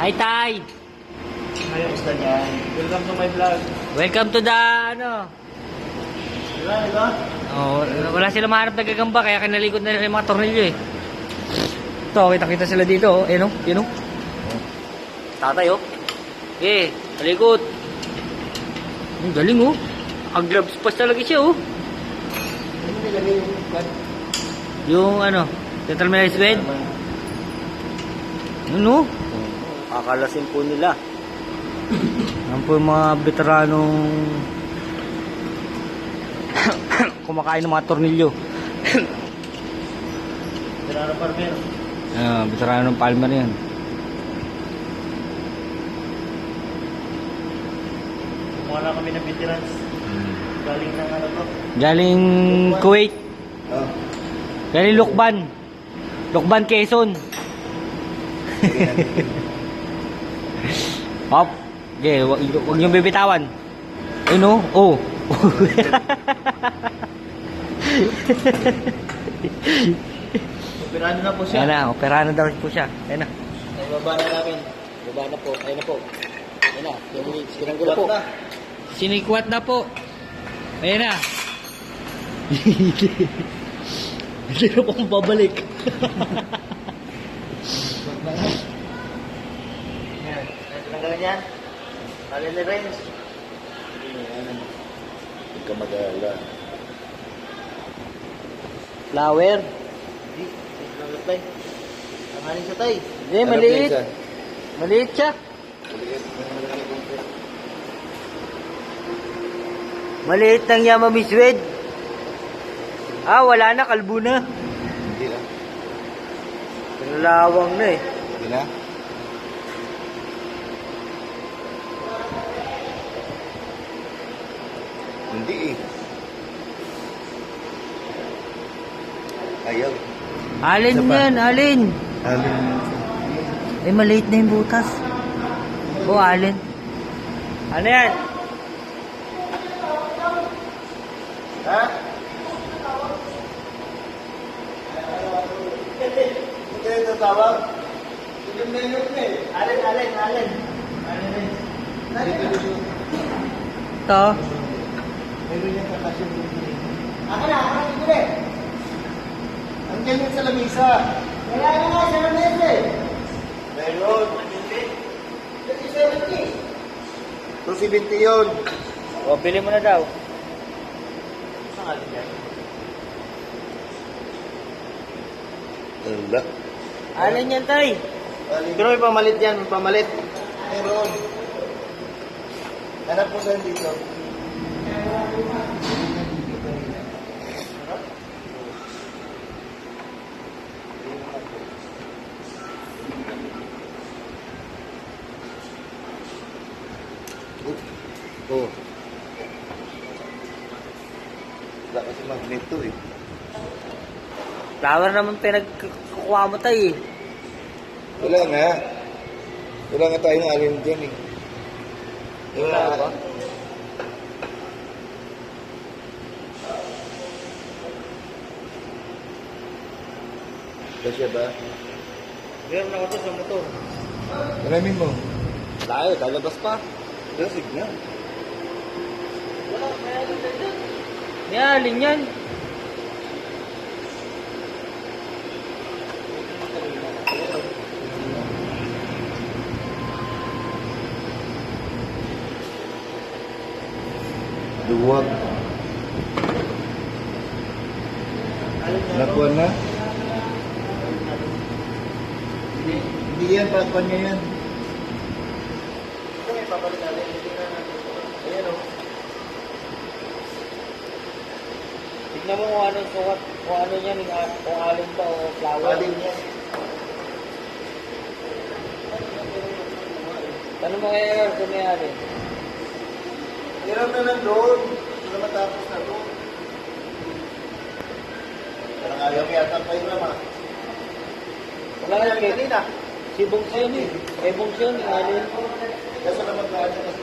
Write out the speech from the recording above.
Hi, Tay! Ayun, gusto niya. Welcome to my vlog. Welcome to the, ano... Diba? Oh, wala sila mahanap na gagamba, kaya kinalikod na nila yung mga tornilyo eh. Ito, kita-kita sila dito, oh. Ayun, oh. Yun, oh. Tatay, oh. Okay, talikod. Galing, oh. Ang gloves pa talaga siya, oh. Ano nilagay yung vlog? Yung, ano, centralized bed. Ano? Kakalasin po nila. Yan po yung mga veteranong kumakain ng mga tornilyo. Veterano Farmer. Veteranong Palmer yan. Kumuha na kami ng veterans. Galing ng ano to? Galing Kuwait. Oh. Galing Lukban. Lukban, Quezon. Hop. Okay, wag niyong bibitawan. Ayun, oh. Oh. Operado na po siya. Ayan na, opera na daw po siya. Ayan na. Ay, baba na namin. Baba na po. Ayan na po. Ayan na. Sinanggol Buwat po. na. Sinikwat na po. Ayan na. Hindi na pong babalik. Yan. Tinanggalan yan. Kali ni Renz. Huwag ka mag-alala. Flower. Hindi. Tinanggalan tayo. Tanganin siya tayo. Hindi, maliit. Maliit siya. Maliit ng Yamamiswed. Wala na, kalbo na. Hindi na. Pinalawang na eh. Hindi na? Hindi eh. Ayaw. Alin Isa pa. yan, alin. Alin. Maliit na yung butas. Alin. Ano yan? Ha? Hindi ito tawag. Alin. Alin Renz. Ito. Meron yung kakasyon dito. Ako na dito eh. Ang ganyan sa lamisa. Wala na nga sa lamisa eh. Meron. 270 yun. Bili mo na daw. Saan alin yan? Wala. Alin yan, tay? Pero may pamalit yan, may pamalit. Meron. Hanap po saan dito. Oh. Wala kasi magneto eh. Flower naman pinagkukuha mo, tay eh. Wala nga. Wala nga tayong alin dyan eh. Wala ba? Kasya ba? Meron ako to sa motor. Maraming mo. Layo, talabas pa. Dasig na. May alin yan. Duwag. Nakuha na? Hindi yan, pagpan niya yan. Ito may papalit natin. Ayan o. Tignan mo kung anong sukat, kung ano yan, kung alin ba o flower. Alin yan. Tanong mo kaya kung may alin. Hirap na nandun. Wala matapos na doon. Parang ayaw kaya tampay naman. Wala yan, Kanina. si Bongsi yun eh. Kay Bongsi yun, alin. Kasi naman kaya kasi